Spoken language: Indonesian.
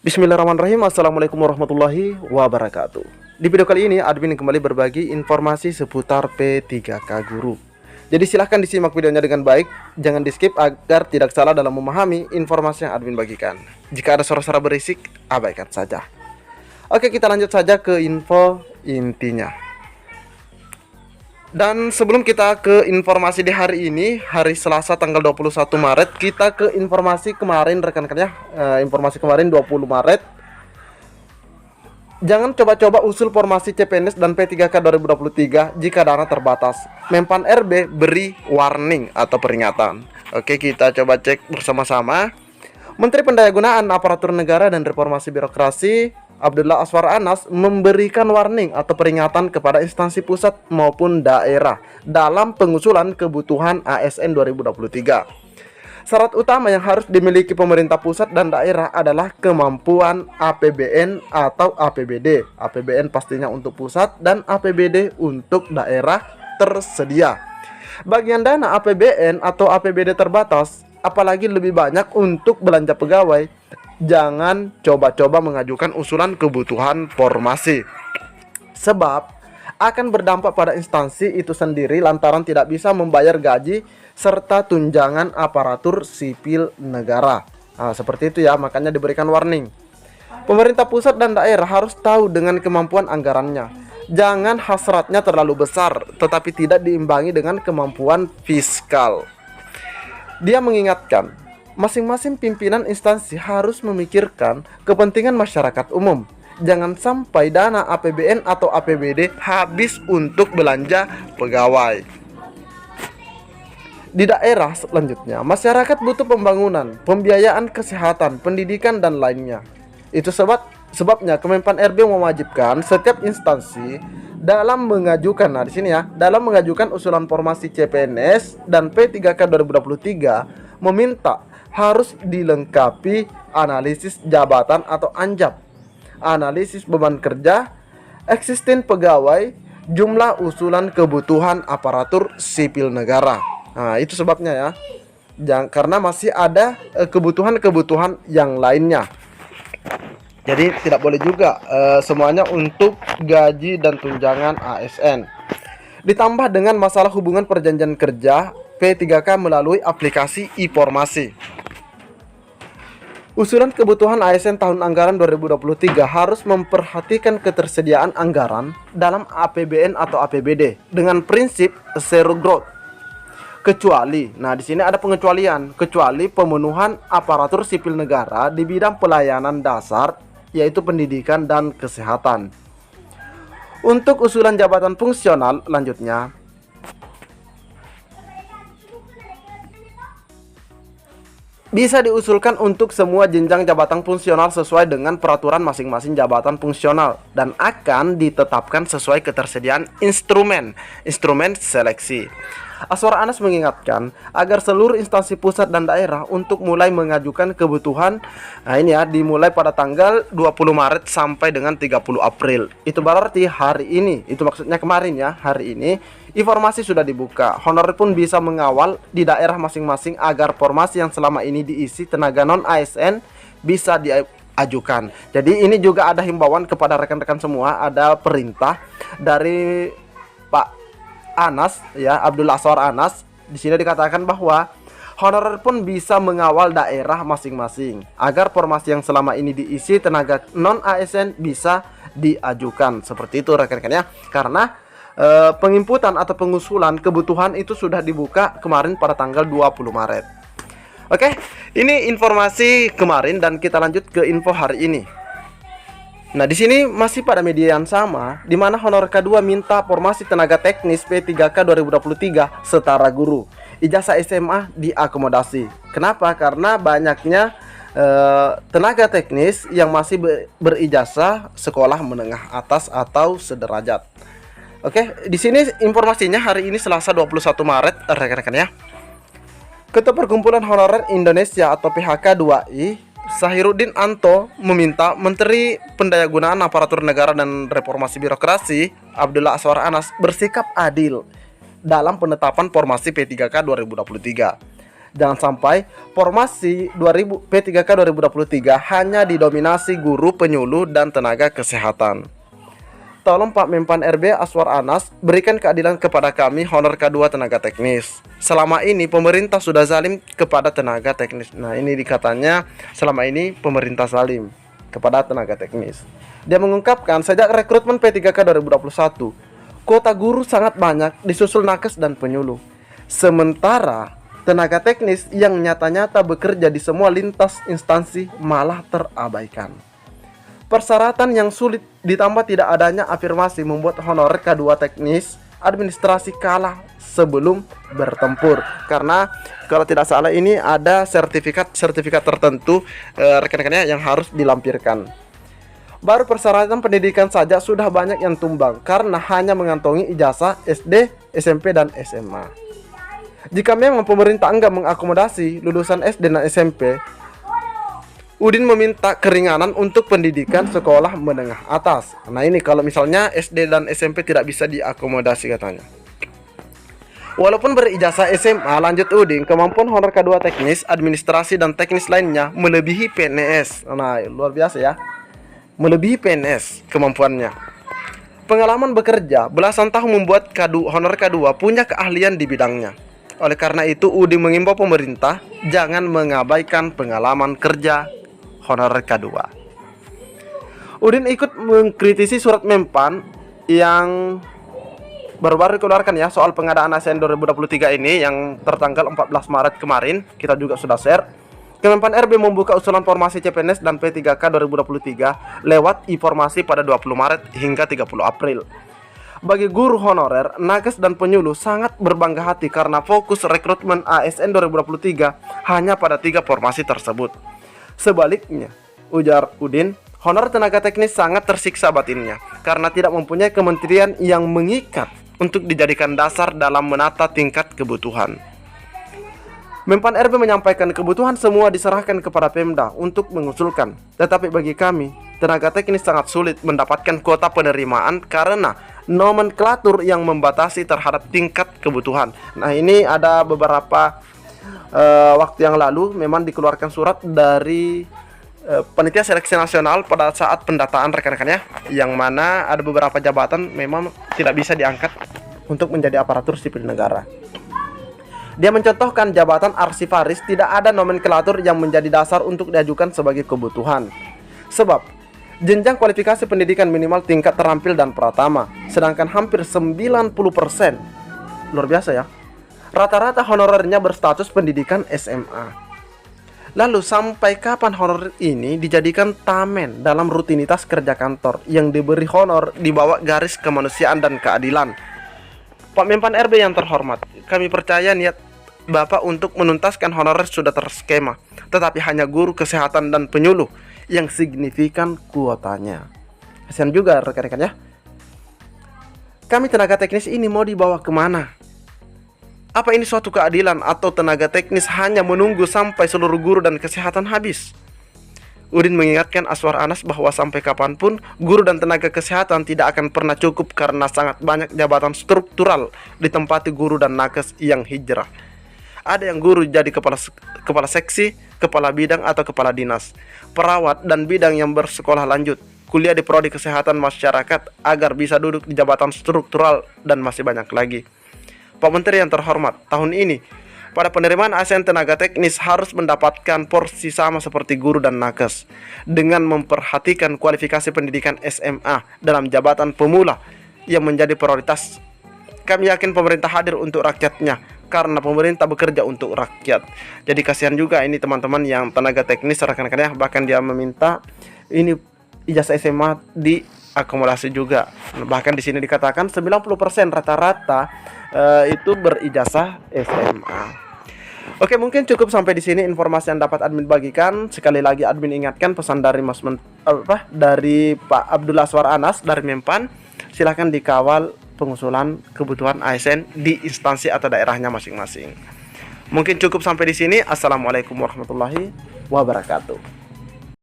Bismillahirrahmanirrahim. Assalamualaikum warahmatullahi wabarakatuh. Di video kali ini admin kembali berbagi informasi seputar P3K Guru. Jadi silahkan disimak videonya dengan baik, jangan di skip agar tidak salah dalam memahami informasi yang admin bagikan. Jika ada suara-suara berisik, abaikan saja. Oke, kita lanjut saja ke info intinya. Dan sebelum kita ke informasi di hari ini, hari Selasa tanggal 21 Maret, kita ke informasi kemarin rekan-rekan ya. Informasi kemarin 20 Maret. Jangan coba-coba usul formasi CPNS dan P3K 2023 jika dana terbatas. Menpan RB beri warning atau peringatan. Oke, kita coba cek bersama-sama. Menteri Pendayagunaan Aparatur Negara dan Reformasi Birokrasi Abdullah Azwar Anas memberikan warning atau peringatan kepada instansi pusat maupun daerah dalam pengusulan kebutuhan ASN 2023. Syarat utama yang harus dimiliki pemerintah pusat dan daerah adalah kemampuan APBN atau APBD. APBN pastinya untuk pusat dan APBD untuk daerah tersedia. Bagian dana APBN atau APBD terbatas, apalagi lebih banyak untuk belanja pegawai. Jangan coba-coba mengajukan usulan kebutuhan formasi, sebab akan berdampak pada instansi itu sendiri lantaran tidak bisa membayar gaji serta tunjangan aparatur sipil negara. Nah, seperti itu ya, makanya diberikan warning. Pemerintah pusat dan daerah harus tahu dengan kemampuan anggarannya. Jangan hasratnya terlalu besar tetapi tidak diimbangi dengan kemampuan fiskal. Dia mengingatkan, masing-masing pimpinan instansi harus memikirkan kepentingan masyarakat umum. Jangan sampai dana APBN atau APBD habis untuk belanja pegawai. Di daerah selanjutnya, masyarakat butuh pembangunan, pembiayaan kesehatan, pendidikan, dan lainnya. Itu sebabnya Kemenpan RB mewajibkan setiap instansi dalam mengajukan, nah di sini ya, dalam mengajukan usulan formasi CPNS dan P3K 2023 meminta harus dilengkapi analisis jabatan atau ANJAP, analisis beban kerja, eksisten pegawai, jumlah usulan kebutuhan aparatur sipil negara. Nah, itu sebabnya ya. Karena masih ada kebutuhan-kebutuhan yang lainnya. Jadi tidak boleh juga semuanya untuk gaji dan tunjangan ASN. Ditambah dengan masalah hubungan perjanjian kerja P3K melalui aplikasi e-formasi. Usulan kebutuhan ASN tahun anggaran 2023 harus memperhatikan ketersediaan anggaran dalam APBN atau APBD dengan prinsip zero growth. Kecuali, nah di sini ada pengecualian, kecuali pemenuhan aparatur sipil negara di bidang pelayanan dasar, yaitu pendidikan dan kesehatan. Untuk usulan jabatan fungsional lanjutnya, bisa diusulkan untuk semua jenjang jabatan fungsional sesuai dengan peraturan masing-masing jabatan fungsional dan akan ditetapkan sesuai ketersediaan instrumen seleksi. Azwar Anas mengingatkan agar seluruh instansi pusat dan daerah untuk mulai mengajukan kebutuhan, nah ini ya, dimulai pada tanggal 20 Maret sampai dengan 30 April. Itu berarti hari ini, itu maksudnya kemarin ya, hari ini informasi sudah dibuka. Honor pun bisa mengawal di daerah masing-masing agar formasi yang selama ini diisi tenaga non ASN bisa diajukan. Jadi ini juga ada himbauan kepada rekan-rekan semua, ada perintah dari Pak Anas ya, Abdullah Azwar Anas. Di sini dikatakan bahwa honorer pun bisa mengawal daerah masing-masing agar formasi yang selama ini diisi tenaga non ASN bisa diajukan. Seperti itu rekan-rekan ya. Karena penginputan atau pengusulan kebutuhan itu sudah dibuka kemarin pada tanggal 20 Maret. Oke, ini informasi kemarin dan kita lanjut ke info hari ini. Nah, di sini masih pada media yang sama, di mana honor K2 minta formasi tenaga teknis P3K 2023 setara guru. Ijazah SMA diakomodasi. Kenapa? Karena banyaknya tenaga teknis yang masih berijazah sekolah menengah atas atau sederajat. Oke, di sini informasinya hari ini Selasa 21 Maret, rekan-rekan ya. Ketua Perkumpulan Honorer Indonesia atau PHK 2I Sahiruddin Anto meminta Menteri Pendayagunaan Aparatur Negara dan Reformasi Birokrasi Abdullah Azwar Anas bersikap adil dalam penetapan formasi P3K 2023. Jangan sampai formasi P3K 2023 hanya didominasi guru, penyuluh, dan tenaga kesehatan. Tolong Pak Menpan RB Aswar Anas berikan keadilan kepada kami honor K2 tenaga teknis. Selama ini pemerintah sudah zalim kepada tenaga teknis. Nah, ini dikatanya selama ini pemerintah zalim kepada tenaga teknis. Dia mengungkapkan sejak rekrutmen P3K 2021, kuota guru sangat banyak disusul nakes dan penyuluh. Sementara tenaga teknis yang nyata-nyata bekerja di semua lintas instansi malah terabaikan. Persyaratan yang sulit ditambah tidak adanya afirmasi membuat honorer K2 teknis administrasi kalah sebelum bertempur. Karena kalau tidak salah ini ada sertifikat tertentu rekan-rekannya yang harus dilampirkan. Baru persyaratan pendidikan saja sudah banyak yang tumbang karena hanya mengantongi ijazah SD, SMP, dan SMA. Jika memang pemerintah enggak mengakomodasi lulusan SD dan SMP, Udin meminta keringanan untuk pendidikan sekolah menengah atas. Nah, ini kalau misalnya SD dan SMP tidak bisa diakomodasi katanya. Walaupun berijazah SMA, lanjut Udin, kemampuan honor K2 teknis, administrasi, dan teknis lainnya melebihi PNS. Nah, luar biasa ya. Melebihi PNS kemampuannya. Pengalaman bekerja belasan tahun membuat honor K2 punya keahlian di bidangnya. Oleh karena itu, Udin mengimbau pemerintah jangan mengabaikan pengalaman kerja honorer K2. Udin ikut mengkritisi surat Menpan yang baru-baru dikeluarkan ya soal pengadaan ASN 2023 ini yang tertanggal 14 Maret kemarin. Kita juga sudah share. Kemenpan RB membuka usulan formasi CPNS dan P3K 2023 lewat informasi pada 20 Maret hingga 30 April. Bagi guru honorer, nakes, dan penyuluh sangat berbangga hati karena fokus rekrutmen ASN 2023 hanya pada 3 formasi tersebut. Sebaliknya, ujar Udin, honor tenaga teknis sangat tersiksa batinnya karena tidak mempunyai kementerian yang mengikat untuk dijadikan dasar dalam menata tingkat kebutuhan. Menpan RB menyampaikan kebutuhan semua diserahkan kepada Pemda untuk mengusulkan. Tetapi bagi kami, tenaga teknis sangat sulit mendapatkan kuota penerimaan karena nomenklatur yang membatasi terhadap tingkat kebutuhan. Nah, ini ada beberapa waktu yang lalu memang dikeluarkan surat dari Panitia Seleksi Nasional pada saat pendataan rekan-rekannya, yang mana ada beberapa jabatan memang tidak bisa diangkat untuk menjadi aparatur sipil negara. Dia mencontohkan jabatan arsivaris tidak ada nomenklatur yang menjadi dasar untuk diajukan sebagai kebutuhan. Sebab jenjang kualifikasi pendidikan minimal tingkat terampil dan pratama, sedangkan hampir 90%, luar biasa ya, rata-rata honorernya berstatus pendidikan SMA. Lalu sampai kapan honorer ini dijadikan tamen dalam rutinitas kerja kantor yang diberi honor di bawah garis kemanusiaan dan keadilan? Pak Menpan RB yang terhormat, kami percaya niat Bapak untuk menuntaskan honorer sudah terskema, tetapi hanya guru kesehatan dan penyuluh yang signifikan kuotanya. Kasihan juga rekan-rekan ya. Kami tenaga teknis ini mau dibawa kemana? Apa ini suatu keadilan atau tenaga teknis hanya menunggu sampai seluruh guru dan kesehatan habis? Udin mengingatkan Aswar Anas bahwa sampai kapanpun guru dan tenaga kesehatan tidak akan pernah cukup karena sangat banyak jabatan struktural ditempati guru dan nakes yang hijrah. Ada yang guru jadi kepala seksi, kepala bidang atau kepala dinas, perawat dan bidang yang bersekolah lanjut, kuliah di prodi kesehatan masyarakat agar bisa duduk di jabatan struktural dan masih banyak lagi. Pak Menteri yang terhormat, tahun ini pada penerimaan ASN tenaga teknis harus mendapatkan porsi sama seperti guru dan nakes dengan memperhatikan kualifikasi pendidikan SMA dalam jabatan pemula yang menjadi prioritas. Kami yakin pemerintah hadir untuk rakyatnya karena pemerintah bekerja untuk rakyat. Jadi kasihan juga ini teman-teman yang tenaga teknis rekan-rekannya, bahkan dia meminta ini ijazah SMA diakomodasi juga. Bahkan di sini dikatakan 90% rata-rata itu berijazah SMA. Oke, mungkin cukup sampai di sini informasi yang dapat admin bagikan. Sekali lagi admin ingatkan pesan dari dari Pak Abdul Aswar Anas dari Menpan. Silahkan dikawal pengusulan kebutuhan ASN di instansi atau daerahnya masing-masing. Mungkin cukup sampai di sini. Assalamualaikum warahmatullahi wabarakatuh.